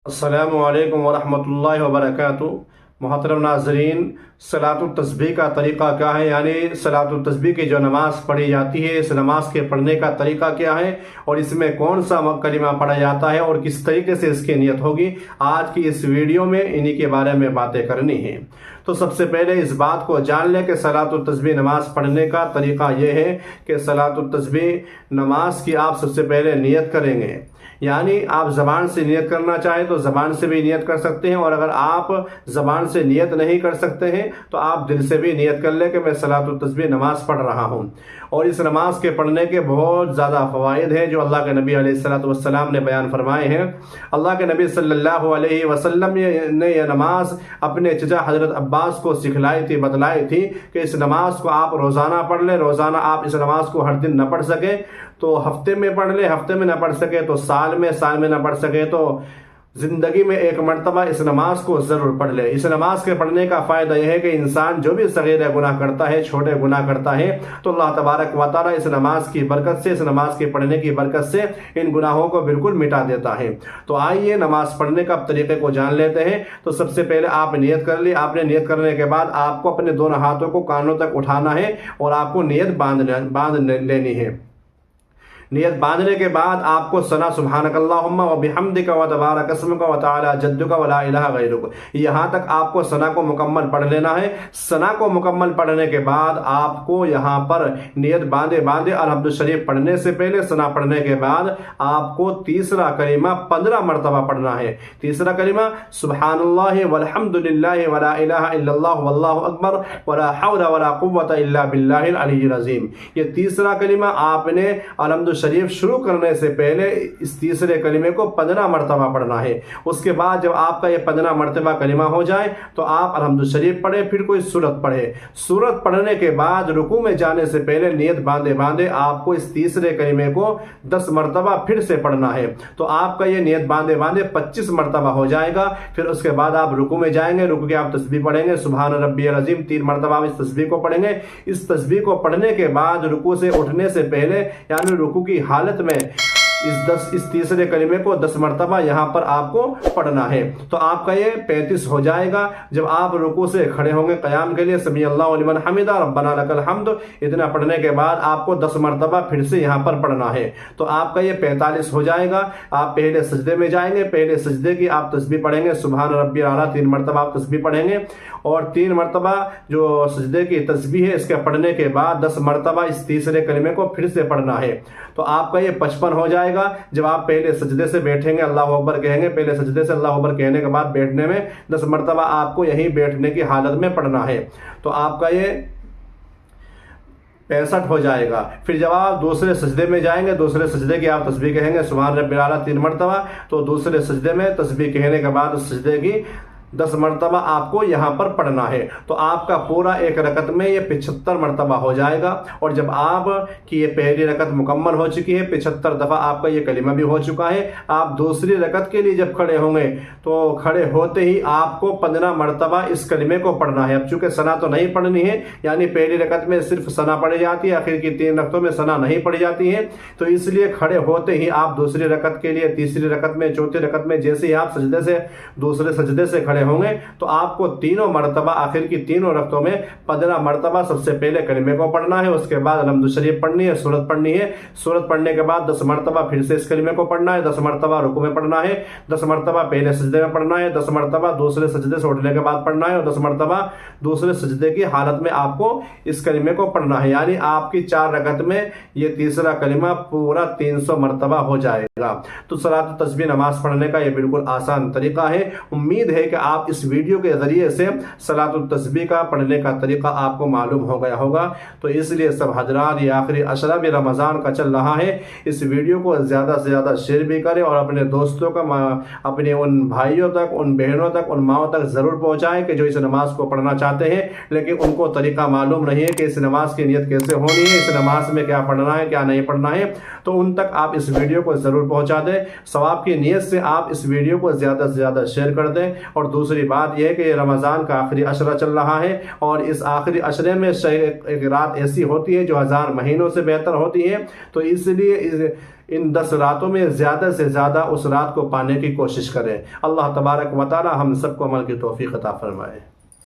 السلام علیکم ورحمۃ اللہ وبرکاتہ۔ محترم ناظرین، صلاۃ التسبیح کا طریقہ کیا ہے؟ یعنی صلاۃ التسبیح کی جو نماز پڑھی جاتی ہے، اس نماز کے پڑھنے کا طریقہ کیا ہے اور اس میں کون سا کلمہ پڑھا جاتا ہے اور کس طریقے سے اس کی نیت ہوگی، آج کی اس ویڈیو میں انہی کے بارے میں باتیں کرنی ہیں۔ تو سب سے پہلے اس بات کو جان لیں کہ صلاۃ التسبیح نماز پڑھنے کا طریقہ یہ ہے کہ صلاۃ التسبیح نماز کی آپ سب سے پہلے نیت کریں گے۔ یعنی آپ زبان سے نیت کرنا چاہیں تو زبان سے بھی نیت کر سکتے ہیں، اور اگر آپ زبان سے نیت نہیں کر سکتے ہیں تو آپ دل سے بھی نیت کر لیں کہ میں صلاۃ التسبیح نماز پڑھ رہا ہوں۔ اور اس نماز کے پڑھنے کے بہت زیادہ فوائد ہیں جو اللہ کے نبی علیہ الصلوۃ والسلام نے بیان فرمائے ہیں۔ اللہ کے نبی صلی اللہ علیہ وسلم نے یہ نماز اپنے چچا حضرت عباس کو سکھلائی تھی، بتلائی تھی کہ اس نماز کو آپ روزانہ پڑھ لیں۔ روزانہ آپ اس نماز کو ہر دن نہ پڑھ سکیں تو ہفتے میں پڑھ لیں، ہفتے میں نہ پڑھ سکے تو سال میں نہ پڑھ سکے تو زندگی میں ایک مرتبہ اس نماز کو ضرور پڑھ لے۔ اس نماز کے پڑھنے کا فائدہ یہ ہے کہ انسان جو بھی صغیرہ گناہ کرتا ہے، چھوٹے گناہ کرتا ہے، تو اللہ تبارک و تعالیٰ اس نماز کی برکت سے، اس نماز کے پڑھنے کی برکت سے ان گناہوں کو بالکل مٹا دیتا ہے۔ تو آئیے نماز پڑھنے کا طریقے کو جان لیتے ہیں۔ تو سب سے پہلے آپ نیت کر لی۔ آپ نے نیت کرنے کے بعد آپ کو اپنے دونوں ہاتھوں کو کانوں تک اٹھانا ہے اور آپ کو نیت باندھ لینی ہے۔ نیت باندھنے کے بعد آپ کو ثنا سبحانک اللہم و بحمدک و تبارک اسمک و تعالی جدک و لا الہ غیرک، یہاں تک آپ کو ثنا کو مکمل پڑھ لینا ہے۔ ثنا کو مکمل پڑھنے کے بعد آپ کو یہاں پر نیت باندھے الحمد شریف پڑھنے سے پہلے، ثنا پڑھنے کے بعد آپ کو تیسرا کلمہ 15 مرتبہ پڑھنا ہے۔ تیسرا کلمہ سبحان اللہ والحمد للہ ولا الہ الا اللہ واللہ اکبر ولا حول ولا قوة الا باللہ العلی العظیم۔ یہ تیسرا کلمہ آپ نے الحمد شریف شروع کرنے سے پہلے اس تیسرے کلمے کو 15 مرتبہ پڑھنا ہے۔ اس کے بعد جب آپ کا یہ 15 مرتبہ کلمہ ہو جائے تو آپ الحمد شریف پڑھیں، پھر کوئی سورت پڑھے۔ سورت پڑھنے کے بعد رکوع میں جانے سے پہلے نیت باندھے آپ کو اس تیسرے کلمے کو 10 مرتبہ پھر سے پڑھنا ہے۔ تو آپ کا یہ نیت باندھے 25 مرتبہ ہو جائے گا۔ پھر اس کے بعد آپ رکوع میں جائیں گے، رکوع کی آپ تسبیح پڑھیں گے، سبحان ربی العظیم 3 مرتبہ آپ اس تسبیح کو پڑھیں گے۔ اس تسبیح کو پڑھنے کے بعد رکوع سے اٹھنے سے پہلے، یعنی رکوع کی حالت میں اس تیسرے کلمے کو 10 مرتبہ یہاں پر آپ کو پڑھنا ہے۔ تو آپ کا یہ 35 ہو جائے گا۔ جب آپ رکوع سے کھڑے ہوں گے قیام کے لیے، سمیع اللہ لمن حمدہ ربنا لک الحمد، اتنا پڑھنے کے بعد آپ کو 10 مرتبہ پھر سے یہاں پر پڑھنا ہے۔ تو آپ کا یہ 45 ہو جائے گا۔ آپ پہلے سجدے میں جائیں گے، پہلے سجدے کی آپ تسبیح پڑھیں گے، سبحان ربی الاعلیٰ 3 مرتبہ آپ تسبیح پڑھیں گے، اور 3 مرتبہ جو سجدے کی تسبیح ہے اس کے پڑھنے کے بعد 10 مرتبہ اس تیسرے کلمے کو پھر سے پڑھنا ہے۔ تو آپ کا یہ 55 ہو جائے گا۔ جب آپ پہلے سجدے سے بیٹھیں گے، اللہ اکبر کہیں گے، پہلے سجدے سے اللہ اکبر کہنے کے بعد بیٹھنے میں 10 مرتبہ آپ کو یہیں بیٹھنے کی حالت میں پڑھنا ہے۔ تو آپ کا یہ 65 ہو جائے گا۔ پھر جب آپ دوسرے سجدے میں جائیں گے، دوسرے سجدے کی آپ تسبیح کہیں گے سبحان ربی الاعلیٰ 3 مرتبہ، تو دوسرے سجدے میں تسبیح کہنے کے بعد اس سجدے کی 10 مرتبہ آپ کو یہاں پر پڑھنا ہے۔ تو آپ کا پورا ایک رکعت میں یہ 75 مرتبہ ہو جائے گا۔ اور جب آپ کی یہ پہلی رکعت مکمل ہو چکی ہے، 75 دفعہ آپ کا یہ کلمہ بھی ہو چکا ہے، آپ دوسری رکعت کے لیے جب کھڑے ہوں گے تو کھڑے ہوتے ہی آپ کو 15 مرتبہ اس کلمے کو پڑھنا ہے۔ اب چونکہ ثنا تو نہیں پڑھنی ہے، یعنی پہلی رکعت میں صرف ثنا پڑھی جاتی ہے، آخر کی 3 رکعتوں میں ثنا نہیں پڑھی جاتی ہے، تو اس لیے کھڑے ہوتے ہی آپ دوسری رکعت کے لیے، تیسری رکعت میں، چوتھی رکعت میں جیسے ہی آپ سجدے سے دوسرے سجدے سے کھڑے ہوں گے تو آپ کو تینوں مرتبہ، آخر کی 3 رکعتوں میں 15 مرتبہ سب سے پہلے کلمے کو پڑھنا ہے۔ اس کے بعد الحمد شریف پڑھنی ہے، سورت پڑھنی ہے، سورت پڑھنے کے بعد 10 مرتبہ پھر سے اس کلمے کو پڑھنا ہے، 10 مرتبہ رکوع میں پڑھنا ہے، 10 مرتبہ پہلے سجدے میں پڑھنا ہے، 10 مرتبہ دوسرے سجدے سے اٹھنے کے بعد پڑھنا ہے، اور 10 مرتبہ دوسرے سجدے کی حالت میں آپ کو اس کلمے کو پڑھنا ہے۔ یعنی آپ کی 4 رکعت میں یہ تیسرا کلمہ پورا 300 مرتبہ ہو جائے گا۔ تو صلاۃ التسبیح نماز پڑھنے کا یہ بالکل آسان طریقہ ہے۔ امید ہے کہ آپ اس ویڈیو کے ذریعے سے صلاۃ التسبیح کا پڑھنے کا طریقہ آپ کو معلوم ہو گیا ہوگا۔ تو اس لیے سب حضرات، یہ آخری عشرہ بھی رمضان کا چل رہا ہے، اس ویڈیو کو زیادہ سے زیادہ شیئر بھی کریں اور اپنے دوستوں کا، اپنے ان بھائیوں تک، ان بہنوں تک، ان ماؤں تک ضرور پہنچائیں کہ جو اس نماز کو پڑھنا چاہتے ہیں لیکن ان کو طریقہ معلوم نہیں ہے کہ اس نماز کی نیت کیسے ہونی ہے، اس نماز میں کیا پڑھنا ہے، کیا نہیں پڑھنا ہے۔ تو ان تک آپ اس ویڈیو کو ضرور پہنچا دیں۔ ثواب کی نیت سے آپ اس ویڈیو کو زیادہ سے زیادہ شیئر کر دیں۔ اور دوسری بات یہ ہے کہ یہ رمضان کا آخری عشرہ چل رہا ہے، اور اس آخری عشرے میں ایک رات ایسی ہوتی ہے جو 1000 مہینوں سے بہتر ہوتی ہے۔ تو اس لیے ان 10 راتوں میں زیادہ سے زیادہ اس رات کو پانے کی کوشش کریں۔ اللہ تبارک و تعالی ہم سب کو عمل کی توفیق عطا فرمائے۔